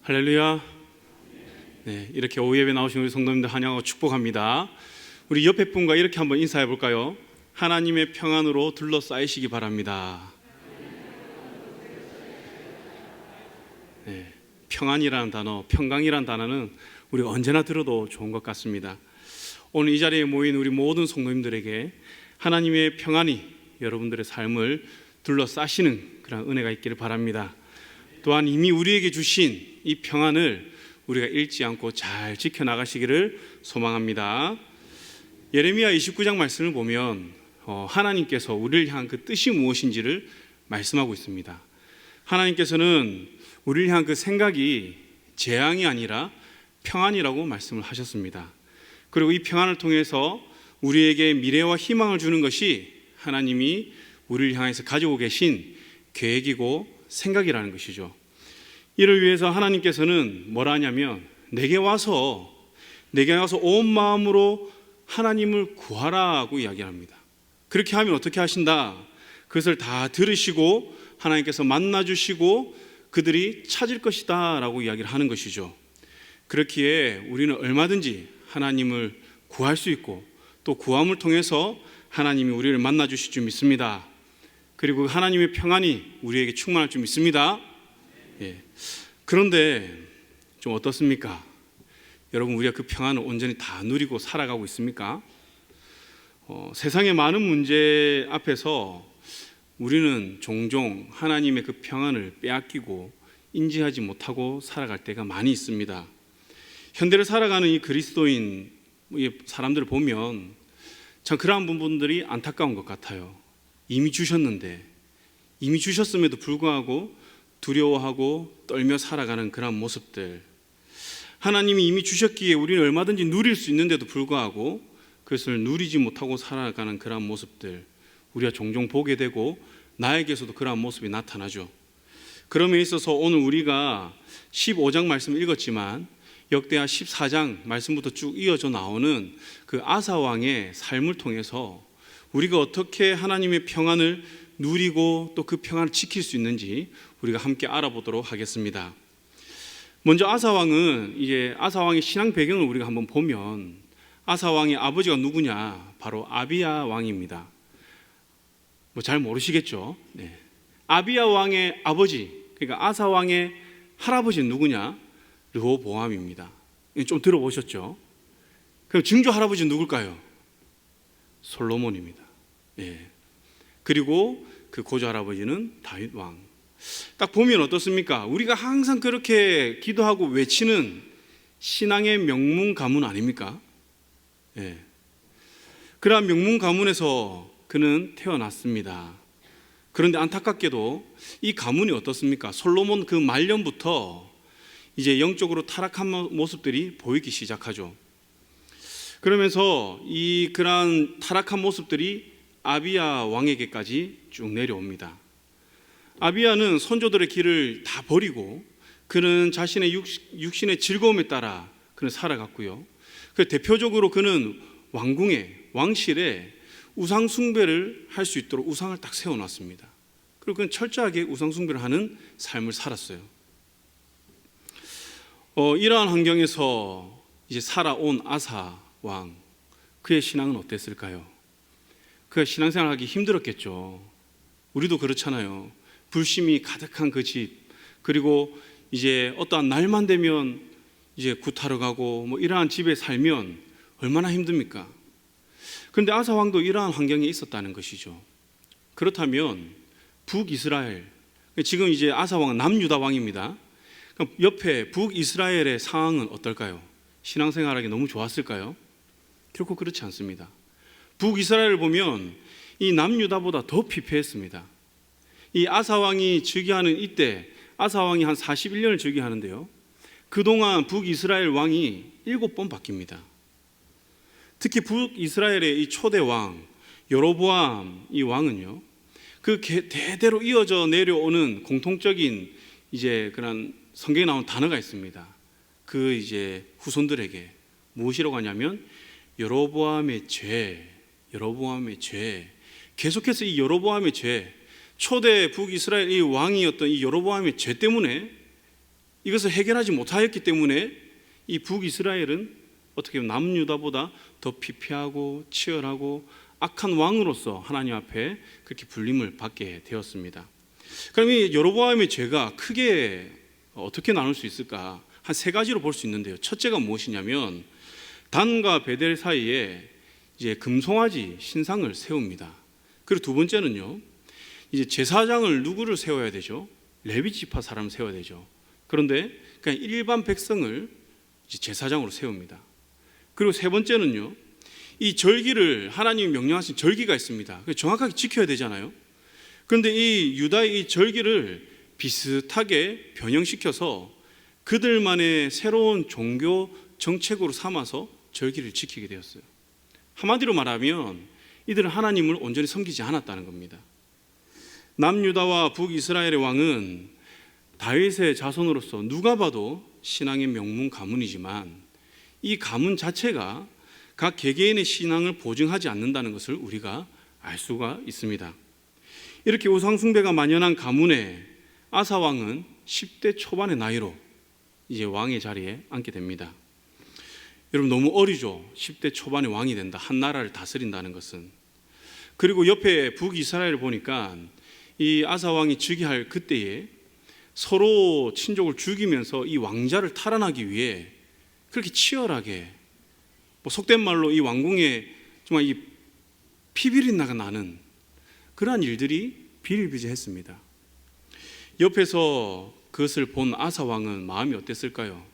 할렐루야. 네, 이렇게 오후 예배 나오신 우리 성도님들 환영하고 축복합니다. 우리 옆에 분과 이렇게 한번 인사해 볼까요? 하나님의 평안으로 둘러싸이시기 바랍니다. 네, 평안이라는 단어, 평강이라는 단어는 우리가 언제나 들어도 좋은 것 같습니다. 오늘 이 자리에 모인 우리 모든 성도님들에게 하나님의 평안이 여러분들의 삶을 둘러싸시는 그런 은혜가 있기를 바랍니다. 또한 이미 우리에게 주신 이 평안을 우리가 잃지 않고 잘 지켜나가시기를 소망합니다. 예레미야 29장 말씀을 보면 하나님께서 우리를 향한 그 뜻이 무엇인지를 말씀하고 있습니다. 하나님께서는 우리를 향한 그 생각이 재앙이 아니라 평안이라고 말씀을 하셨습니다. 그리고 이 평안을 통해서 우리에게 미래와 희망을 주는 것이 하나님이 우리를 향해서 가지고 계신 계획이고 생각이라는 것이죠. 이를 위해서 하나님께서는 뭐라 하냐면 내게 와서 온 마음으로 하나님을 구하라고 이야기합니다. 그렇게 하면 어떻게 하신다? 그것을 다 들으시고 하나님께서 만나주시고 그들이 찾을 것이다 라고 이야기를 하는 것이죠. 그렇기에 우리는 얼마든지 하나님을 구할 수 있고 또 구함을 통해서 하나님이 우리를 만나주실 줄 믿습니다. 그리고 하나님의 평안이 우리에게 충만할 줄 믿습니다. 예. 그런데 좀 어떻습니까? 여러분, 우리가 그 평안을 온전히 다 누리고 살아가고 있습니까? 세상의 많은 문제 앞에서 우리는 종종 하나님의 그 평안을 빼앗기고 인지하지 못하고 살아갈 때가 많이 있습니다. 현대를 살아가는 이 그리스도인 사람들을 보면 참 그러한 부분들이 안타까운 것 같아요. 이미 주셨는데, 이미 주셨음에도 불구하고 두려워하고 떨며 살아가는 그런 모습들, 하나님이 이미 주셨기에 우리는 얼마든지 누릴 수 있는데도 불구하고 그것을 누리지 못하고 살아가는 그런 모습들, 우리가 종종 보게 되고 나에게서도 그러한 모습이 나타나죠. 그럼에 있어서 오늘 우리가 15장 말씀을 읽었지만 역대하 14장 말씀부터 쭉 이어져 나오는 그 아사 왕의 삶을 통해서 우리가 어떻게 하나님의 평안을 누리고 또 그 평안을 지킬 수 있는지 우리가 함께 알아보도록 하겠습니다. 먼저 아사 왕의 신앙 배경을 우리가 한번 보면 아사 왕의 아버지가 누구냐? 바로 아비야 왕입니다. 잘 모르시겠죠? 네. 아비야 왕의 아버지, 그러니까 아사 왕의 할아버지는 누구냐? 르호보암입니다. 좀 들어보셨죠? 그럼 증조 할아버지는 누굴까요? 솔로몬입니다. 예. 그리고 그 고조 할아버지는 다윗 왕. 딱 보면 어떻습니까? 우리가 항상 그렇게 기도하고 외치는 신앙의 명문 가문 아닙니까? 예. 그러한 명문 가문에서 그는 태어났습니다. 그런데 안타깝게도 이 가문이 어떻습니까? 솔로몬 그 말년부터 이제 영적으로 타락한 모습들이 보이기 시작하죠. 그러면서 그러한 타락한 모습들이 아비야 왕에게까지 쭉 내려옵니다. 아비야는 선조들의 길을 다 버리고 그는 자신의 육신의 즐거움에 따라 그는 살아갔고요. 대표적으로 그는 왕실에 우상 숭배를 할 수 있도록 우상을 딱 세워놨습니다. 그리고 그는 철저하게 우상 숭배를 하는 삶을 살았어요. 이러한 환경에서 이제 살아온 아사 왕, 그의 신앙은 어땠을까요? 그가 신앙생활하기 힘들었겠죠. 우리도 그렇잖아요. 불심이 가득한 그 집, 그리고 이제 어떠한 날만 되면 이제 구타러 가고 이러한 집에 살면 얼마나 힘듭니까? 그런데 아사 왕도 이러한 환경에 있었다는 것이죠. 그렇다면 북이스라엘, 지금 이제 아사 왕은 남유다 왕입니다. 그럼 옆에 북이스라엘의 상황은 어떨까요? 신앙생활하기 너무 좋았을까요? 결코 그렇지 않습니다. 북이스라엘을 보면 이 남유다보다 더 피폐했습니다. 이 아사왕이 즉위하는 이때 아사왕이 한 41년을 즉위하는데요, 그동안 북이스라엘 왕이 7번 바뀝니다. 특히 북이스라엘의 이 초대 왕 여로보암 이 왕은요, 그 대대로 이어져 내려오는 공통적인 이제 그런 성경에 나온 단어가 있습니다. 그 이제 후손들에게 무엇이라고 하냐면 여로보암의 죄. 계속해서 이 여로보암의 죄, 초대 북이스라엘 이 왕이었던 이 여로보암의 죄 때문에 이것을 해결하지 못하였기 때문에 이 북이스라엘은 어떻게 보면 남유다보다 더 피폐하고 치열하고 악한 왕으로서 하나님 앞에 그렇게 불림을 받게 되었습니다. 그럼 이 여로보암의 죄가 크게 어떻게 나눌 수 있을까? 한 세 가지로 볼 수 있는데요. 첫째가 무엇이냐면 단과 베델 사이에 이제 금송아지 신상을 세웁니다. 그리고 두 번째는요, 이제 제사장을 누구를 세워야 되죠? 레위 지파 사람을 세워야 되죠. 그런데 그냥 일반 백성을 이제 제사장으로 세웁니다. 그리고 세 번째는요, 이 절기를 하나님이 명령하신 절기가 있습니다. 정확하게 지켜야 되잖아요. 그런데 이 유다의 이 절기를 비슷하게 변형시켜서 그들만의 새로운 종교 정책으로 삼아서 절기를 지키게 되었어요. 한마디로 말하면 이들은 하나님을 온전히 섬기지 않았다는 겁니다. 남유다와 북이스라엘의 왕은 다윗의 자손으로서 누가 봐도 신앙의 명문 가문이지만 이 가문 자체가 각 개개인의 신앙을 보증하지 않는다는 것을 우리가 알 수가 있습니다. 이렇게 우상숭배가 만연한 가문에 아사 왕은 10대 초반의 나이로 이제 왕의 자리에 앉게 됩니다. 여러분 너무 어리죠. 10대 초반에 왕이 된다. 한 나라를 다스린다는 것은. 그리고 옆에 북이스라엘을 보니까 이 아사 왕이 즉위할 그때에 서로 친족을 죽이면서 이 왕자를 탈환하기 위해 그렇게 치열하게 속된 말로 이 왕궁에 정말 이 피비린내가 나는 그러한 일들이 비일비재했습니다. 옆에서 그것을 본 아사 왕은 마음이 어땠을까요?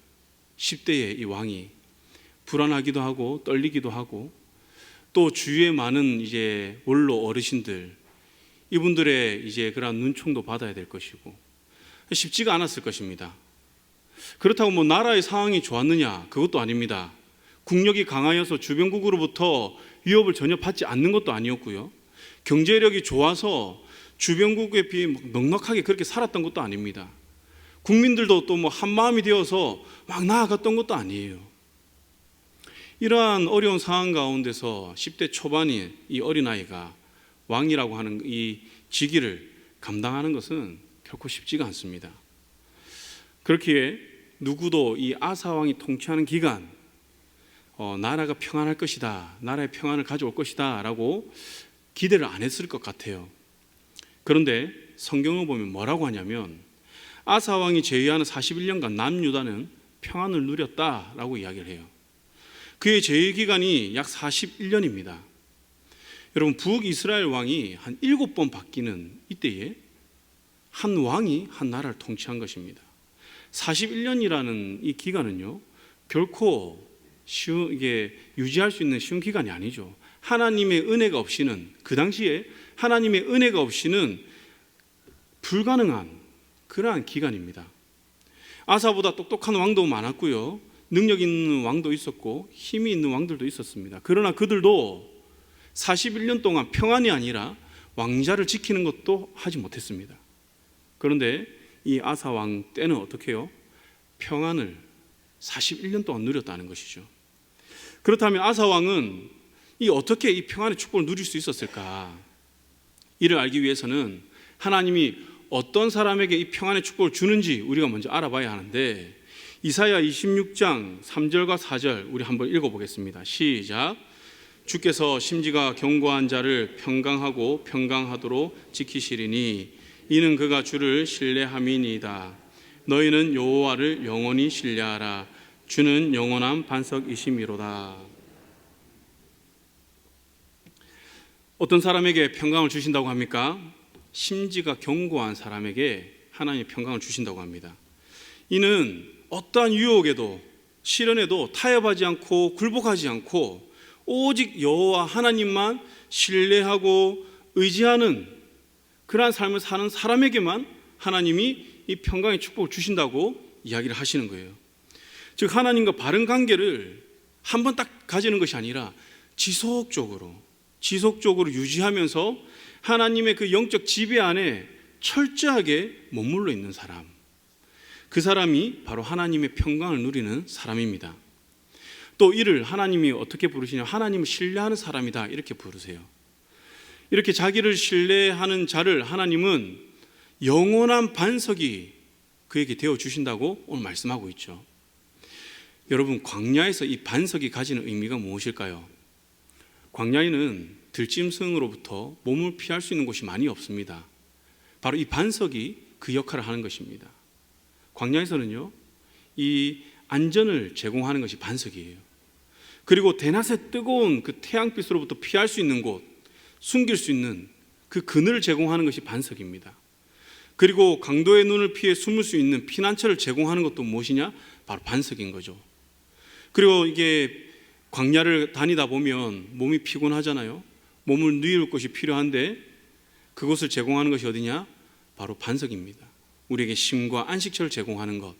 10대의 이 왕이 불안하기도 하고 떨리기도 하고 또 주위에 많은 이제 원로 어르신들 이분들의 이제 그런 눈총도 받아야 될 것이고 쉽지가 않았을 것입니다. 그렇다고 뭐 나라의 상황이 좋았느냐? 그것도 아닙니다. 국력이 강하여서 주변국으로부터 위협을 전혀 받지 않는 것도 아니었고요. 경제력이 좋아서 주변국에 비해 넉넉하게 그렇게 살았던 것도 아닙니다. 국민들도 또 뭐 한마음이 되어서 막 나아갔던 것도 아니에요. 이러한 어려운 상황 가운데서 10대 초반인 이 어린아이가 왕이라고 하는 이 직위를 감당하는 것은 결코 쉽지가 않습니다. 그렇기에 누구도 이 아사 왕이 통치하는 기간 나라가 평안할 것이다, 나라의 평안을 가져올 것이다 라고 기대를 안 했을 것 같아요. 그런데 성경을 보면 뭐라고 하냐면 아사 왕이 제위하는 41년간 남유다는 평안을 누렸다라고 이야기를 해요. 그의 제위 기간이 약 41년입니다. 여러분 북이스라엘 왕이 한 7번 바뀌는 이때에 한 왕이 한 나라를 통치한 것입니다. 41년이라는 이 기간은요 결코 이게 유지할 수 있는 쉬운 기간이 아니죠. 하나님의 은혜가 없이는 그 당시에 하나님의 은혜가 없이는 불가능한 그러한 기간입니다. 아사보다 똑똑한 왕도 많았고요, 능력 있는 왕도 있었고 힘이 있는 왕들도 있었습니다. 그러나 그들도 41년 동안 평안이 아니라 왕자를 지키는 것도 하지 못했습니다. 그런데 이 아사 왕 때는 어떻게 해요? 평안을 41년 동안 누렸다는 것이죠. 그렇다면 아사 왕은 어떻게 이 평안의 축복을 누릴 수 있었을까? 이를 알기 위해서는 하나님이 어떤 사람에게 이 평안의 축복을 주는지 우리가 먼저 알아봐야 하는데 이사야 26장 3절과 4절 우리 한번 읽어보겠습니다. 시작. 주께서 심지가 견고한 자를 평강하고 평강하도록 지키시리니 이는 그가 주를 신뢰함이니이다. 너희는 여호와를 영원히 신뢰하라. 주는 영원한 반석이심이로다. 어떤 사람에게 평강을 주신다고 합니까? 심지가 견고한 사람에게 하나님의 평강을 주신다고 합니다. 이는 어떠한 유혹에도 시련에도 타협하지 않고 굴복하지 않고 오직 여호와 하나님만 신뢰하고 의지하는 그러한 삶을 사는 사람에게만 하나님이 이 평강의 축복을 주신다고 이야기를 하시는 거예요. 즉 하나님과 바른 관계를 한번 딱 가지는 것이 아니라 지속적으로 유지하면서 하나님의 그 영적 지배 안에 철저하게 머물러 있는 사람, 그 사람이 바로 하나님의 평강을 누리는 사람입니다. 또 이를 하나님이 어떻게 부르시냐? 하나님을 신뢰하는 사람이다 이렇게 부르세요. 이렇게 자기를 신뢰하는 자를 하나님은 영원한 반석이 그에게 되어 주신다고 오늘 말씀하고 있죠. 여러분, 광야에서 이 반석이 가지는 의미가 무엇일까요? 광야에는 들짐승으로부터 몸을 피할 수 있는 곳이 많이 없습니다. 바로 이 반석이 그 역할을 하는 것입니다. 광야에서는요, 이 안전을 제공하는 것이 반석이에요. 그리고 대낮에 뜨거운 그 태양빛으로부터 피할 수 있는 곳, 숨길 수 있는 그 그늘을 제공하는 것이 반석입니다. 그리고 강도의 눈을 피해 숨을 수 있는 피난처를 제공하는 것도 무엇이냐? 바로 반석인 거죠. 그리고 이게 광야를 다니다 보면 몸이 피곤하잖아요. 몸을 누일 곳이 필요한데 그곳을 제공하는 것이 어디냐? 바로 반석입니다. 우리에게 쉼과 안식처를 제공하는 것.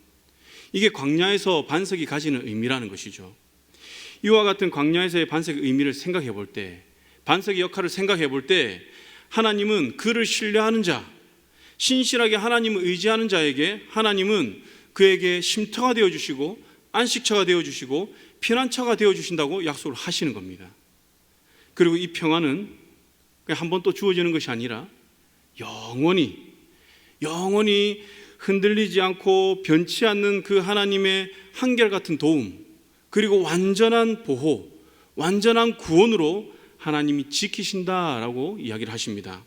이게 광야에서 반석이 가지는 의미라는 것이죠. 이와 같은 광야에서의 반석의 의미를 생각해 볼 때, 반석의 역할을 생각해 볼 때, 하나님은 그를 신뢰하는 자, 신실하게 하나님을 의지하는 자에게 하나님은 그에게 쉼터가 되어주시고 안식처가 되어주시고 피난처가 되어주신다고 약속을 하시는 겁니다. 그리고 이 평안은 한 번 또 주어지는 것이 아니라 영원히 흔들리지 않고 변치 않는 그 하나님의 한결같은 도움, 그리고 완전한 보호, 완전한 구원으로 하나님이 지키신다라고 이야기를 하십니다.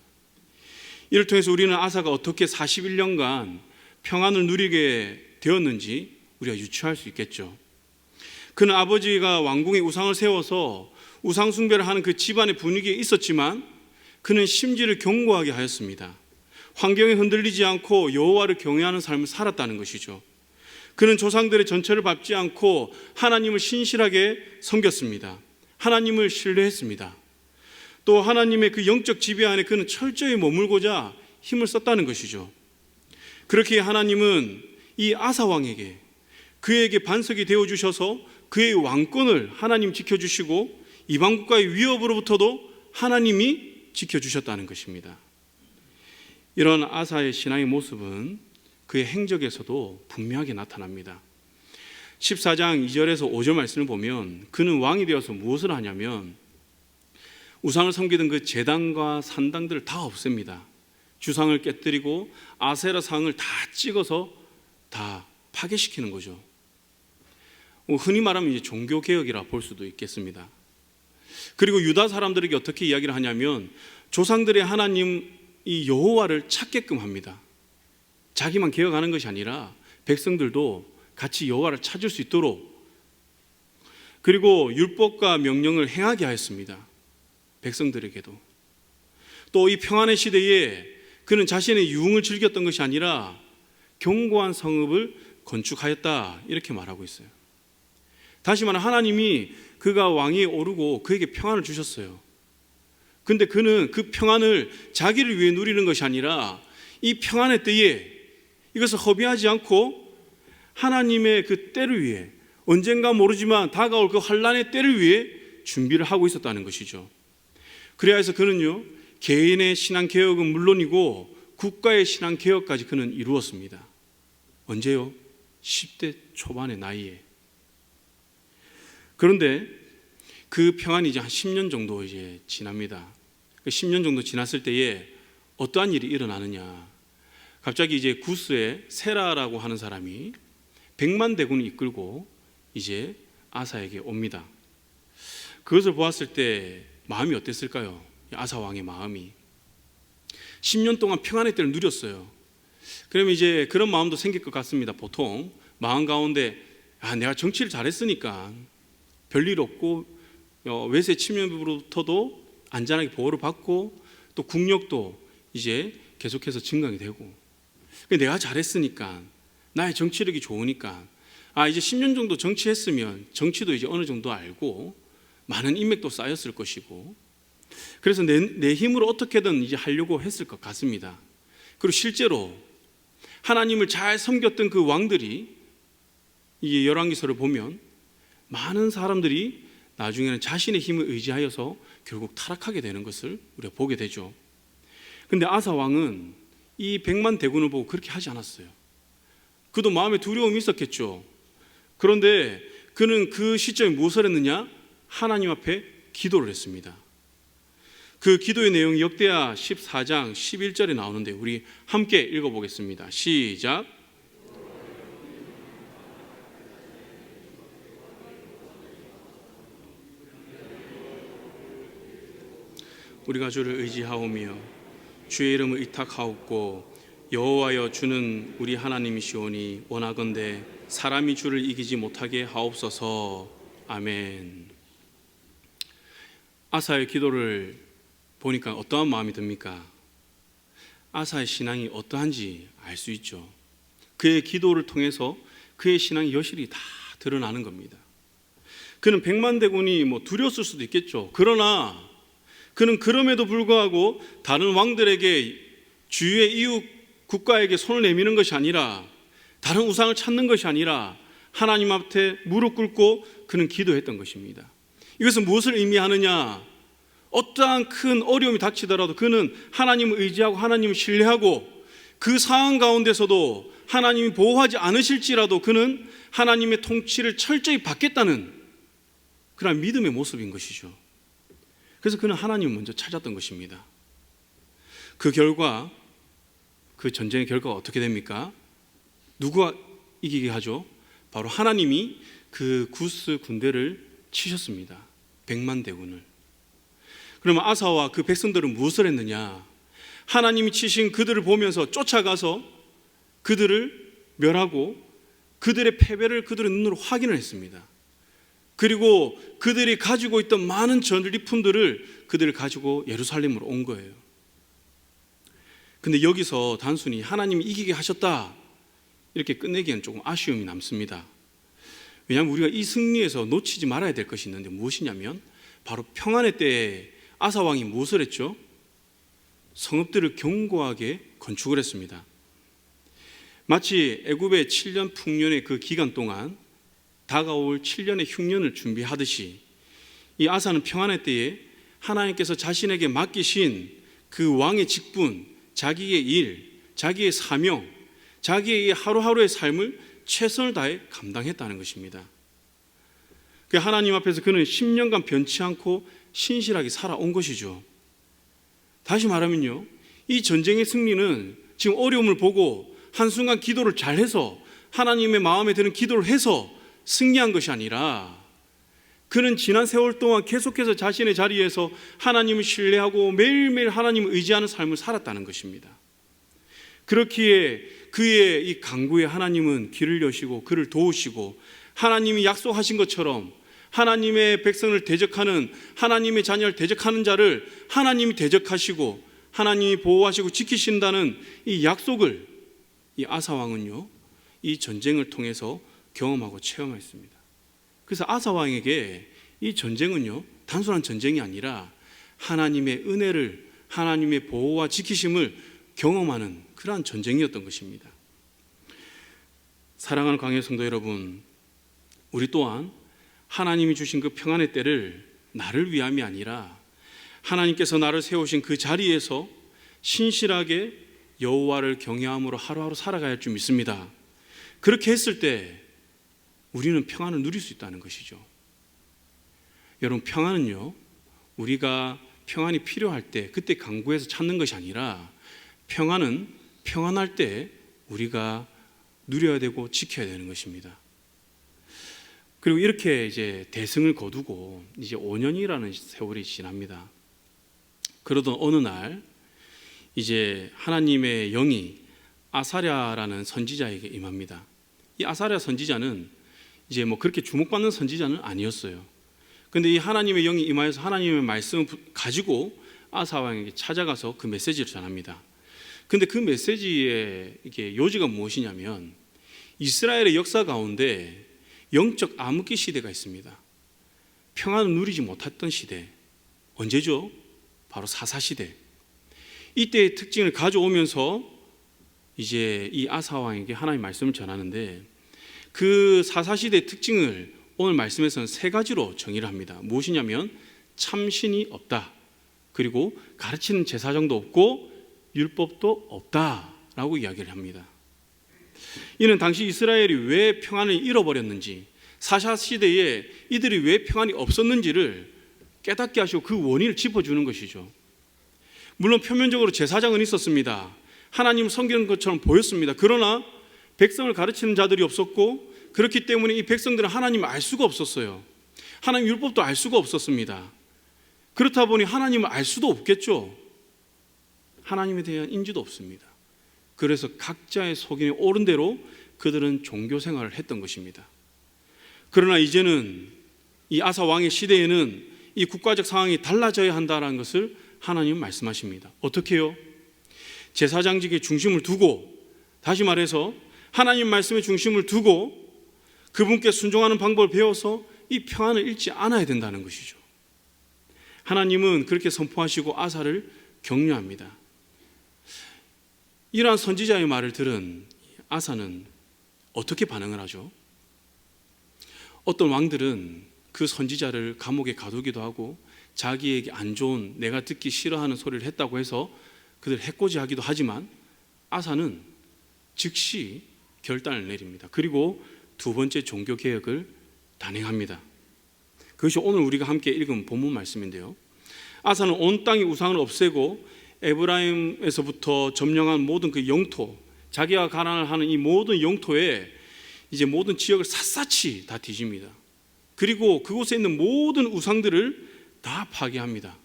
이를 통해서 우리는 아사가 어떻게 41년간 평안을 누리게 되었는지 우리가 유추할 수 있겠죠. 그는 아버지가 왕궁에 우상을 세워서 우상 숭배를 하는 그 집안의 분위기에 있었지만 그는 심지를 견고하게 하였습니다. 환경에 흔들리지 않고 여호와를 경외하는 삶을 살았다는 것이죠. 그는 조상들의 전처를 밟지 않고 하나님을 신실하게 섬겼습니다. 하나님을 신뢰했습니다. 또 하나님의 그 영적 지배 안에 그는 철저히 머물고자 힘을 썼다는 것이죠. 그렇게 하나님은 이 아사 왕에게 그에게 반석이 되어주셔서 그의 왕권을 하나님 지켜주시고 이방 국가의 위협으로부터도 하나님이 지켜주셨다는 것입니다. 이런 아사의 신앙의 모습은 그의 행적에서도 분명하게 나타납니다. 14장 2절에서 5절 말씀을 보면 그는 왕이 되어서 무엇을 하냐면 우상을 섬기던 그 제단과 산당들을 다 없앱니다. 주상을 깨뜨리고 아세라 상을 다 찍어서 다 파괴시키는 거죠. 흔히 말하면 이제 종교개혁이라 볼 수도 있겠습니다. 그리고 유다 사람들에게 어떻게 이야기를 하냐면 조상들의 하나님 이 여호와를 찾게끔 합니다. 자기만 개혁하는 것이 아니라 백성들도 같이 여호와를 찾을 수 있도록, 그리고 율법과 명령을 행하게 하였습니다. 백성들에게도. 또 이 평안의 시대에 그는 자신의 유흥을 즐겼던 것이 아니라 견고한 성읍을 건축하였다, 이렇게 말하고 있어요. 다시 말하면 하나님이 그가 왕위에 오르고 그에게 평안을 주셨어요. 근데 그는 그 평안을 자기를 위해 누리는 것이 아니라 이 평안의 때에 이것을 허비하지 않고 하나님의 그 때를 위해, 언젠가 모르지만 다가올 그 환난의 때를 위해 준비를 하고 있었다는 것이죠. 그래야 해서 그는요, 개인의 신앙개혁은 물론이고 국가의 신앙개혁까지 그는 이루었습니다. 언제요? 10대 초반의 나이에. 그런데 그 평안이 이제 한 10년 정도 이제 지납니다. 10년 정도 지났을 때에 어떠한 일이 일어나느냐. 갑자기 이제 구스의 세라라고 하는 사람이 100만 대군을 이끌고 이제 아사에게 옵니다. 그것을 보았을 때 마음이 어땠을까요? 아사 왕의 마음이. 10년 동안 평안의 때를 누렸어요. 그러면 이제 그런 마음도 생길 것 같습니다. 보통 마음 가운데 내가 정치를 잘했으니까 별일 없고 외세 침입으로부터도 안전하게 보호를 받고 또 국력도 이제 계속해서 증강이 되고 내가 잘했으니까 나의 정치력이 좋으니까 이제 10년 정도 정치했으면 정치도 이제 어느 정도 알고 많은 인맥도 쌓였을 것이고 그래서 내 힘으로 어떻게든 이제 하려고 했을 것 같습니다. 그리고 실제로 하나님을 잘 섬겼던 그 왕들이 이 열왕기서를 보면 많은 사람들이 나중에는 자신의 힘을 의지하여서 결국 타락하게 되는 것을 우리가 보게 되죠. 그런데 아사 왕은 이 100만 대군을 보고 그렇게 하지 않았어요. 그도 마음에 두려움이 있었겠죠. 그런데 그는 그 시점에 무엇을 했느냐? 하나님 앞에 기도를 했습니다. 그 기도의 내용이 역대하 14장 11절에 나오는데 우리 함께 읽어보겠습니다. 시작. 우리가 주를 의지하오며 주의 이름을 의탁하옵고 여호와여 주는 우리 하나님이시오니 원하건대 사람이 주를 이기지 못하게 하옵소서. 아멘. 아사의 기도를 보니까 어떠한 마음이 듭니까? 아사의 신앙이 어떠한지 알 수 있죠. 그의 기도를 통해서 그의 신앙이 여실히 다 드러나는 겁니다. 그는 100만 대군이 두려웠을 수도 있겠죠. 그러나 그는 그럼에도 불구하고 다른 왕들에게 주위의 이웃 국가에게 손을 내미는 것이 아니라, 다른 우상을 찾는 것이 아니라 하나님 앞에 무릎 꿇고 그는 기도했던 것입니다. 이것은 무엇을 의미하느냐? 어떠한 큰 어려움이 닥치더라도 그는 하나님을 의지하고 하나님을 신뢰하고, 그 상황 가운데서도 하나님이 보호하지 않으실지라도 그는 하나님의 통치를 철저히 받겠다는 그런 믿음의 모습인 것이죠. 그래서 그는 하나님을 먼저 찾았던 것입니다. 그 결과, 그 전쟁의 결과가 어떻게 됩니까? 누가 이기게 하죠? 바로 하나님이 그 구스 군대를 치셨습니다. 100만 대군을. 그러면 아사와 그 백성들은 무엇을 했느냐? 하나님이 치신 그들을 보면서 쫓아가서 그들을 멸하고 그들의 패배를 그들의 눈으로 확인을 했습니다. 그리고 그들이 가지고 있던 많은 전리품들을 그들을 가지고 예루살렘으로 온 거예요. 근데 여기서 단순히 하나님이 이기게 하셨다 이렇게 끝내기엔 조금 아쉬움이 남습니다. 왜냐하면 우리가 이 승리에서 놓치지 말아야 될 것이 있는데 무엇이냐면, 바로 평안의 때에 아사 왕이 무엇을 했죠? 성읍들을 견고하게 건축을 했습니다. 마치 애굽의 7년 풍년의 그 기간 동안 다가올 7년의 흉년을 준비하듯이, 이 아사는 평안의 때에 하나님께서 자신에게 맡기신 그 왕의 직분, 자기의 일, 자기의 사명, 자기의 하루하루의 삶을 최선을 다해 감당했다는 것입니다. 그 하나님 앞에서 그는 10년간 변치 않고 신실하게 살아온 것이죠. 다시 말하면요, 이 전쟁의 승리는 지금 어려움을 보고 한순간 기도를 잘해서, 하나님의 마음에 드는 기도를 해서 승리한 것이 아니라, 그는 지난 세월 동안 계속해서 자신의 자리에서 하나님을 신뢰하고 매일매일 하나님을 의지하는 삶을 살았다는 것입니다. 그렇기에 그의 이 강구에 하나님은 길을 여시고 그를 도우시고, 하나님이 약속하신 것처럼 하나님의 백성을 대적하는, 하나님의 자녀를 대적하는 자를 하나님이 대적하시고 하나님이 보호하시고 지키신다는 이 약속을 이 아사 왕은요, 이 전쟁을 통해서 경험하고 체험했습니다. 그래서 아사 왕에게 이 전쟁은요, 단순한 전쟁이 아니라 하나님의 은혜를, 하나님의 보호와 지키심을 경험하는 그러한 전쟁이었던 것입니다. 사랑하는 광야 성도 여러분, 우리 또한 하나님이 주신 그 평안의 때를 나를 위함이 아니라 하나님께서 나를 세우신 그 자리에서 신실하게 여호와를 경외함으로 하루하루 살아가야 할 줄 믿습니다. 그렇게 했을 때 우리는 평안을 누릴 수 있다는 것이죠. 여러분, 평안은요, 우리가 평안이 필요할 때 그때 강구해서 찾는 것이 아니라, 평안은 평안할 때 우리가 누려야 되고 지켜야 되는 것입니다. 그리고 이렇게 이제 대승을 거두고 이제 5년이라는 세월이 지납니다. 그러던 어느 날 이제 하나님의 영이 아사랴라는 선지자에게 임합니다. 이 아사랴 선지자는 이제 그렇게 주목받는 선지자는 아니었어요. 근데 이 하나님의 영이 임하여서 하나님의 말씀을 가지고 아사 왕에게 찾아가서 그 메시지를 전합니다. 근데 그 메시지의 이게 요지가 무엇이냐면, 이스라엘의 역사 가운데 영적 암흑기 시대가 있습니다. 평안을 누리지 못했던 시대. 언제죠? 바로 사사시대. 이때의 특징을 가져오면서 이제 이 아사 왕에게 하나님의 말씀을 전하는데, 그 사사시대의 특징을 오늘 말씀에서는 3가지로 정의를 합니다. 무엇이냐면, 참신이 없다, 그리고 가르치는 제사장도 없고 율법도 없다라고 이야기를 합니다. 이는 당시 이스라엘이 왜 평안을 잃어버렸는지, 사사시대에 이들이 왜 평안이 없었는지를 깨닫게 하시고 그 원인을 짚어주는 것이죠. 물론 표면적으로 제사장은 있었습니다. 하나님을 섬기는 것처럼 보였습니다. 그러나 백성을 가르치는 자들이 없었고, 그렇기 때문에 이 백성들은 하나님을 알 수가 없었어요. 하나님 율법도 알 수가 없었습니다. 그렇다 보니 하나님을 알 수도 없겠죠. 하나님에 대한 인지도 없습니다. 그래서 각자의 속임에 옳은 대로 그들은 종교 생활을 했던 것입니다. 그러나 이제는 이 아사 왕의 시대에는 이 국가적 상황이 달라져야 한다는 것을 하나님은 말씀하십니다. 어떻게 해요? 제사장직의 중심을 두고, 다시 말해서 하나님 말씀의 중심을 두고 그분께 순종하는 방법을 배워서 이 평안을 잃지 않아야 된다는 것이죠. 하나님은 그렇게 선포하시고 아사를 격려합니다. 이러한 선지자의 말을 들은 아사는 어떻게 반응을 하죠? 어떤 왕들은 그 선지자를 감옥에 가두기도 하고 자기에게 안 좋은, 내가 듣기 싫어하는 소리를 했다고 해서 그들 해코지하기도 하지만 아사는 즉시 결단을 내립니다. 그리고 두 번째 종교개혁을 단행합니다. 그것이 오늘 우리가 함께 읽은 본문 말씀인데요, 아사는 온 땅의 우상을 없애고 에브라임에서부터 점령한 모든 그 영토, 자기가 가난을 하는 이 모든 영토에 이제 모든 지역을 샅샅이 다 뒤집니다. 그리고 그곳에 있는 모든 우상들을 다 파괴합니다.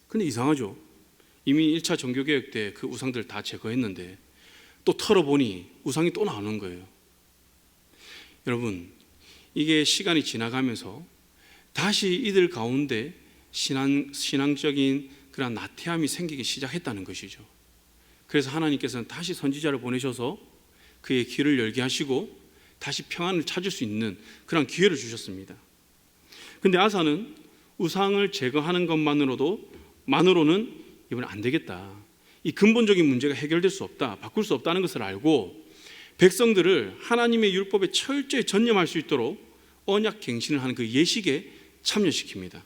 근데 이상하죠. 이미 1차 종교개혁 때 그 우상들을 다 제거했는데 또 털어보니 우상이 또 나오는 거예요. 여러분, 이게 시간이 지나가면서 다시 이들 가운데 신앙적인 그런 나태함이 생기기 시작했다는 것이죠. 그래서 하나님께서는 다시 선지자를 보내셔서 그의 귀를 열게 하시고 다시 평안을 찾을 수 있는 그런 기회를 주셨습니다. 근데 아사는 우상을 제거하는 것만으로는 이번에 안 되겠다, 이 근본적인 문제가 해결될 수 없다, 바꿀 수 없다는 것을 알고 백성들을 하나님의 율법에 철저히 전념할 수 있도록 언약 갱신을 하는 그 예식에 참여시킵니다.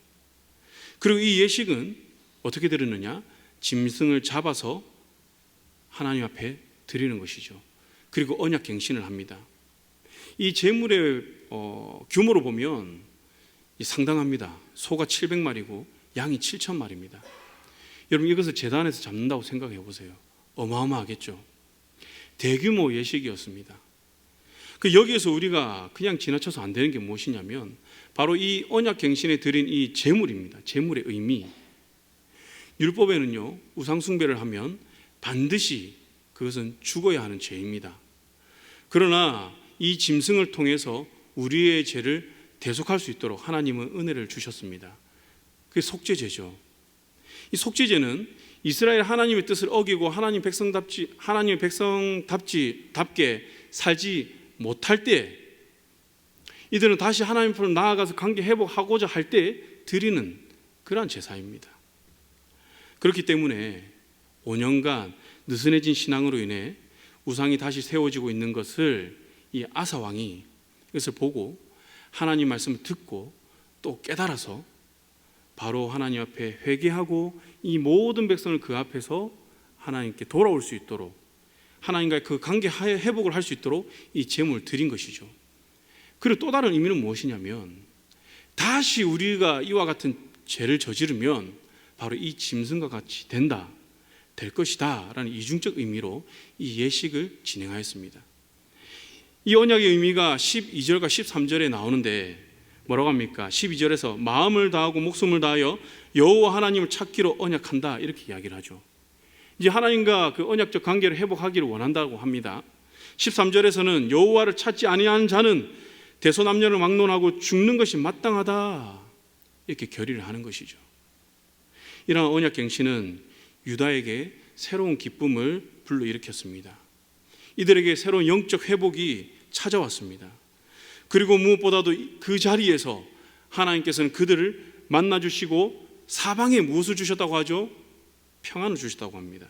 그리고 이 예식은 어떻게 드리느냐? 짐승을 잡아서 하나님 앞에 드리는 것이죠. 그리고 언약 갱신을 합니다. 이 제물의 규모로 보면 상당합니다. 소가 700마리고 양이 7,000마리입니다. 여러분, 이것을 제단에서 잡는다고 생각해 보세요. 어마어마하겠죠. 대규모 예식이었습니다. 여기에서 우리가 그냥 지나쳐서 안 되는 게 무엇이냐면 바로 이 언약 갱신에 드린 이 제물입니다. 제물의 의미. 율법에는요, 우상 숭배를 하면 반드시 그것은 죽어야 하는 죄입니다. 그러나 이 짐승을 통해서 우리의 죄를 대속할 수 있도록 하나님은 은혜를 주셨습니다. 그게 속죄제죠. 이 속죄제는 이스라엘 하나님의 뜻을 어기고 하나님의 백성답게 살지 못할 때, 이들은 다시 하나님 앞으로 나아가서 관계 회복하고자 할 때 드리는 그러한 제사입니다. 그렇기 때문에 5년간 느슨해진 신앙으로 인해 우상이 다시 세워지고 있는 것을 이 아사 왕이 이것을 보고 하나님 말씀을 듣고 또 깨달아서 바로 하나님 앞에 회개하고 이 모든 백성을 그 앞에서 하나님께 돌아올 수 있도록, 하나님과의 그 관계 회복을 할 수 있도록 이 제물을 드린 것이죠. 그리고 또 다른 의미는 무엇이냐면 다시 우리가 이와 같은 죄를 저지르면 바로 이 짐승과 같이 될 것이다 라는 이중적 의미로 이 예식을 진행하였습니다. 이 언약의 의미가 12절과 13절에 나오는데 뭐라고 합니까? 12절에서 마음을 다하고 목숨을 다하여 여호와 하나님을 찾기로 언약한다, 이렇게 이야기를 하죠. 이제 하나님과 그 언약적 관계를 회복하기를 원한다고 합니다. 13절에서는 여호와를 찾지 아니하는 자는 대소남녀를 막론하고 죽는 것이 마땅하다, 이렇게 결의를 하는 것이죠. 이러한 언약갱신은 유다에게 새로운 기쁨을 불러일으켰습니다. 이들에게 새로운 영적 회복이 찾아왔습니다. 그리고 무엇보다도 그 자리에서 하나님께서는 그들을 만나주시고 사방에 무엇을 주셨다고 하죠? 평안을 주셨다고 합니다.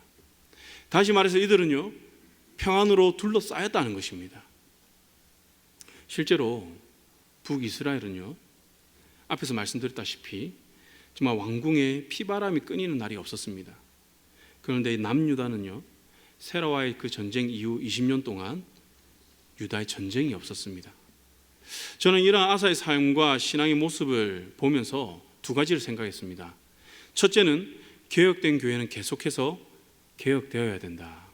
다시 말해서 이들은요, 평안으로 둘러싸였다는 것입니다. 실제로 북이스라엘은요, 앞에서 말씀드렸다시피 정말 왕궁에 피바람이 끊이는 날이 없었습니다. 그런데 남유다는요, 세라와의 그 전쟁 이후 20년 동안 유다의 전쟁이 없었습니다. 저는 이러한 아사의 삶과 신앙의 모습을 보면서 두 가지를 생각했습니다. 첫째는 개혁된 교회는 계속해서 개혁되어야 된다.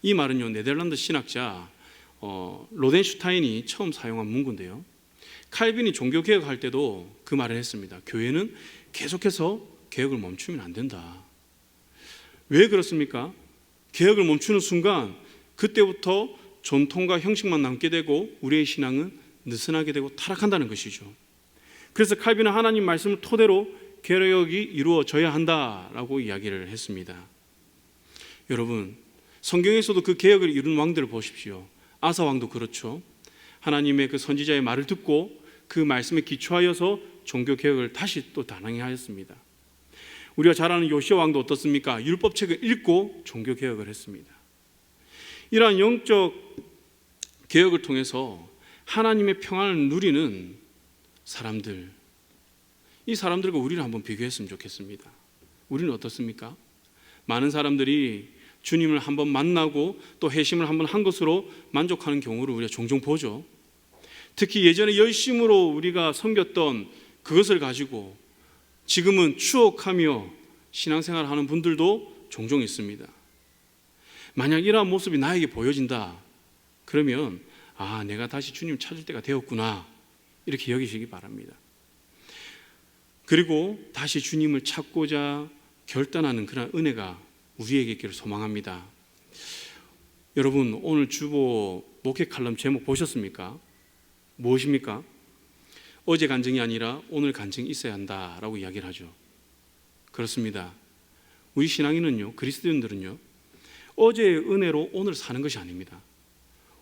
이 말은요, 네덜란드 신학자 로덴슈타인이 처음 사용한 문구인데요, 칼빈이 종교개혁할 때도 그 말을 했습니다. 교회는 계속해서 개혁을 멈추면 안 된다. 왜 그렇습니까? 개혁을 멈추는 순간 그때부터 전통과 형식만 남게 되고 우리의 신앙은 느슨하게 되고 타락한다는 것이죠. 그래서 칼빈은 하나님 말씀을 토대로 개혁이 이루어져야 한다라고 이야기를 했습니다. 여러분, 성경에서도 그 개혁을 이룬 왕들을 보십시오. 아사 왕도 그렇죠. 하나님의 그 선지자의 말을 듣고 그 말씀에 기초하여서 종교 개혁을 다시 또 단행하였습니다. 우리가 잘 아는 요시야 왕도 어떻습니까? 율법책을 읽고 종교 개혁을 했습니다. 이러한 영적 개혁을 통해서 하나님의 평안을 누리는 사람들, 이 사람들과 우리를 한번 비교했으면 좋겠습니다. 우리는 어떻습니까? 많은 사람들이 주님을 한번 만나고 또 회심을 한번 한 것으로 만족하는 경우를 우리가 종종 보죠. 특히 예전에 열심으로 우리가 섬겼던 그것을 가지고 지금은 추억하며 신앙생활을 하는 분들도 종종 있습니다. 만약 이러한 모습이 나에게 보여진다 그러면 내가 다시 주님 찾을 때가 되었구나 이렇게 여기시기 바랍니다. 그리고 다시 주님을 찾고자 결단하는 그런 은혜가 우리에게 있기를 소망합니다. 여러분, 오늘 주보 목회 칼럼 제목 보셨습니까? 무엇입니까? 어제 간증이 아니라 오늘 간증이 있어야 한다라고 이야기를 하죠. 그렇습니다. 우리 신앙인은요, 그리스도인들은요, 어제의 은혜로 오늘 사는 것이 아닙니다.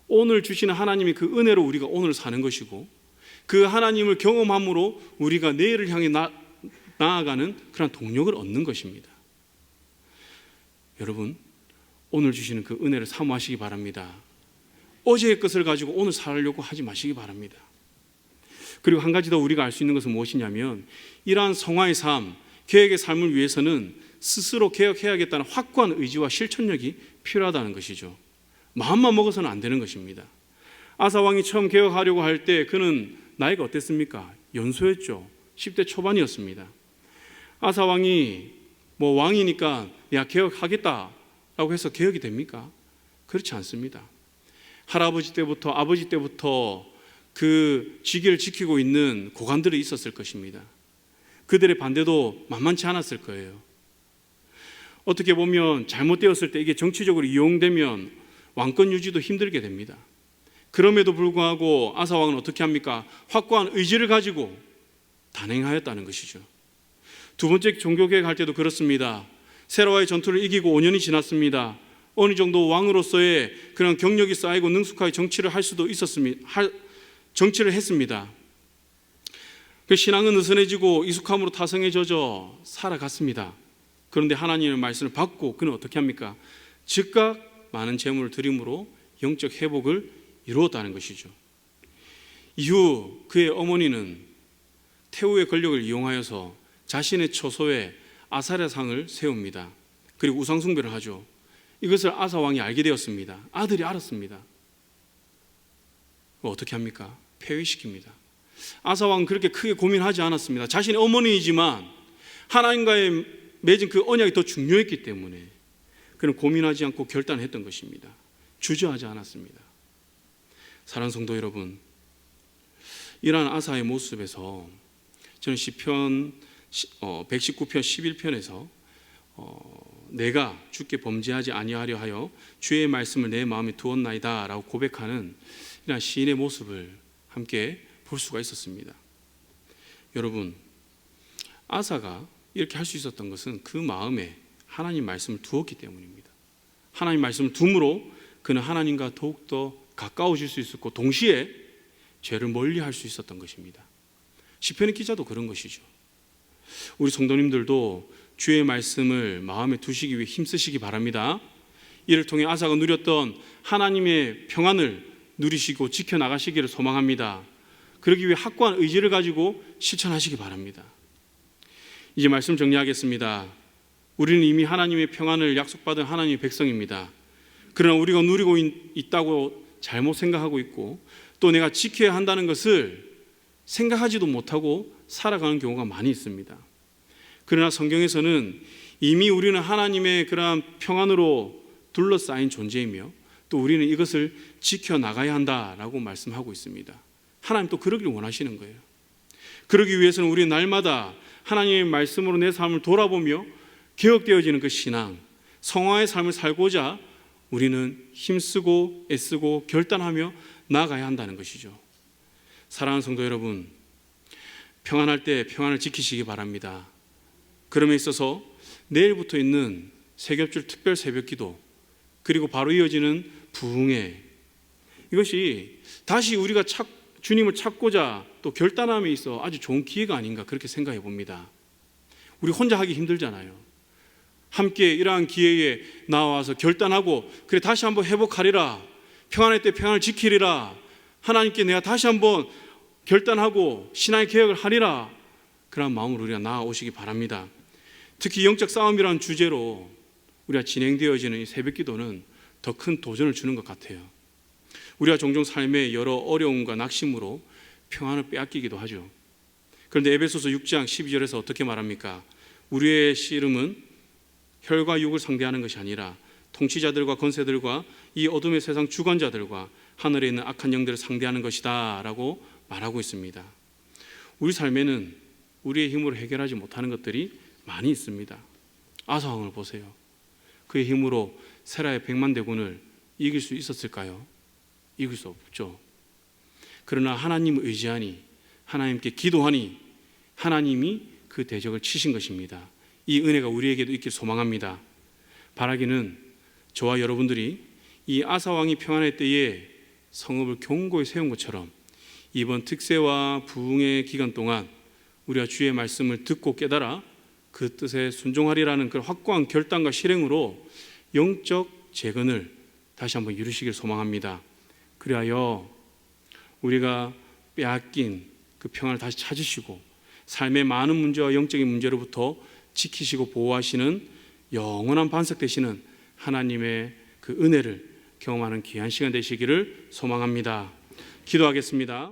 오늘 주시는 하나님이 그 은혜로 우리가 오늘 사는 것이고 그 하나님을 경험함으로 우리가 내일을 향해 나아가는 그런 동력을 얻는 것입니다. 여러분, 오늘 주시는 그 은혜를 사모하시기 바랍니다. 어제의 것을 가지고 오늘 살려고 하지 마시기 바랍니다. 그리고 한 가지 더 우리가 알 수 있는 것은 무엇이냐면 이러한 성화의 삶, 개혁의 삶을 위해서는 스스로 개혁해야겠다는 확고한 의지와 실천력이 필요하다는 것이죠. 마음만 먹어서는 안 되는 것입니다. 아사 왕이 처음 개혁하려고 할 때 그는 나이가 어땠습니까? 연소였죠. 10대 초반이었습니다. 아사 왕이 왕이니까 개혁하겠다라고 해서 개혁이 됩니까? 그렇지 않습니다. 할아버지 때부터 아버지 때부터 그 직위를 지키고 있는 고관들이 있었을 것입니다. 그들의 반대도 만만치 않았을 거예요. 어떻게 보면 잘못되었을 때 이게 정치적으로 이용되면 왕권 유지도 힘들게 됩니다. 그럼에도 불구하고 아사 왕은 어떻게 합니까? 확고한 의지를 가지고 단행하였다는 것이죠. 두 번째 종교개혁할 때도 그렇습니다. 세라와의 전투를 이기고 5년이 지났습니다. 어느 정도 왕으로서의 그런 경력이 쌓이고 능숙하게 정치를 할 수도 있었습니다. 정치를 했습니다. 그 신앙은 느슨해지고 익숙함으로 타성에 젖어 살아갔습니다. 그런데 하나님의 말씀을 받고 그는 어떻게 합니까? 즉각 많은 재물을 드림으로 영적 회복을 이루었다는 것이죠. 이후 그의 어머니는 태후의 권력을 이용하여서 자신의 처소에 아사랴상을 세웁니다. 그리고 우상숭배를 하죠. 이것을 아사 왕이 알게 되었습니다. 아들이 알았습니다. 어떻게 합니까? 폐위시킵니다. 아사 왕은 그렇게 크게 고민하지 않았습니다. 자신의 어머니이지만 하나님과의 맺은 그 언약이 더 중요했기 때문에 그는 고민하지 않고 결단했던 것입니다. 주저하지 않았습니다. 사랑하는 성도 여러분, 이러한 아사의 모습에서 저는 시편 119편 11편에서 내가 주께 범죄하지 아니하려 하여 주의 말씀을 내 마음에 두었나이다 라고 고백하는 이러한 시인의 모습을 함께 볼 수가 있었습니다. 여러분, 아사가 이렇게 할 수 있었던 것은 그 마음에 하나님 말씀을 두었기 때문입니다. 하나님 말씀을 둠으로 그는 하나님과 더욱더 가까워질 수 있었고 동시에 죄를 멀리할 수 있었던 것입니다. 시편의 기자도 그런 것이죠. 우리 성도님들도 주의 말씀을 마음에 두시기 위해 힘쓰시기 바랍니다. 이를 통해 아사가 누렸던 하나님의 평안을 누리시고 지켜나가시기를 소망합니다. 그러기 위해 확고한 의지를 가지고 실천하시기 바랍니다. 이제 말씀 정리하겠습니다. 우리는 이미 하나님의 평안을 약속받은 하나님의 백성입니다. 그러나 우리가 누리고 있다고 잘못 생각하고 있고 또 내가 지켜야 한다는 것을 생각하지도 못하고 살아가는 경우가 많이 있습니다. 그러나 성경에서는 이미 우리는 하나님의 그러한 평안으로 둘러싸인 존재이며 또 우리는 이것을 지켜나가야 한다라고 말씀하고 있습니다. 하나님 또 그러기를 원하시는 거예요. 그러기 위해서는 우리 날마다 하나님의 말씀으로 내 삶을 돌아보며 개혁되어지는 그 신앙, 성화의 삶을 살고자 우리는 힘쓰고 애쓰고 결단하며 나아가야 한다는 것이죠. 사랑하는 성도 여러분, 평안할 때 평안을 지키시기 바랍니다. 그럼에 있어서 내일부터 있는 세겹줄 특별 새벽기도, 그리고 바로 이어지는 부흥회, 이것이 다시 우리가 주님을 찾고자 또 결단함에 있어 아주 좋은 기회가 아닌가 그렇게 생각해 봅니다. 우리 혼자 하기 힘들잖아요. 함께 이러한 기회에 나와서 결단하고, 그래 다시 한번 회복하리라, 평안할 때 평안을 지키리라, 하나님께 내가 다시 한번 결단하고 신앙의 개혁을 하리라, 그런 마음으로 우리가 나아오시기 바랍니다. 특히 영적 싸움이라는 주제로 우리가 진행되어지는 이 새벽기도는 더 큰 도전을 주는 것 같아요. 우리가 종종 삶의 여러 어려움과 낙심으로 평안을 빼앗기기도 하죠. 그런데 에베소서 6장 12절에서 어떻게 말합니까? 우리의 씨름은 혈과 육을 상대하는 것이 아니라 통치자들과 권세들과 이 어둠의 세상 주관자들과 하늘에 있는 악한 영들을 상대하는 것이다 라고 말하고 있습니다. 우리 삶에는 우리의 힘으로 해결하지 못하는 것들이 많이 있습니다. 아사 왕을 보세요. 그의 힘으로 세라의 100만 대군을 이길 수 있었을까요? 이길 수 없죠. 그러나 하나님을 의지하니, 하나님께 기도하니 하나님이 그 대적을 치신 것입니다. 이 은혜가 우리에게도 있길 소망합니다. 바라기는 저와 여러분들이 이 아사 왕이 평안할 때에 성읍을 견고히 세운 것처럼 이번 특세와 부흥의 기간 동안 우리가 주의 말씀을 듣고 깨달아 그 뜻에 순종하리라는 그 확고한 결단과 실행으로 영적 재건을 다시 한번 이루시길 소망합니다. 그리하여 우리가 빼앗긴 그 평안을 다시 찾으시고 삶의 많은 문제와 영적인 문제로부터 지키시고 보호하시는 영원한 반석 되시는 하나님의 그 은혜를 경험하는 귀한 시간 되시기를 소망합니다. 기도하겠습니다.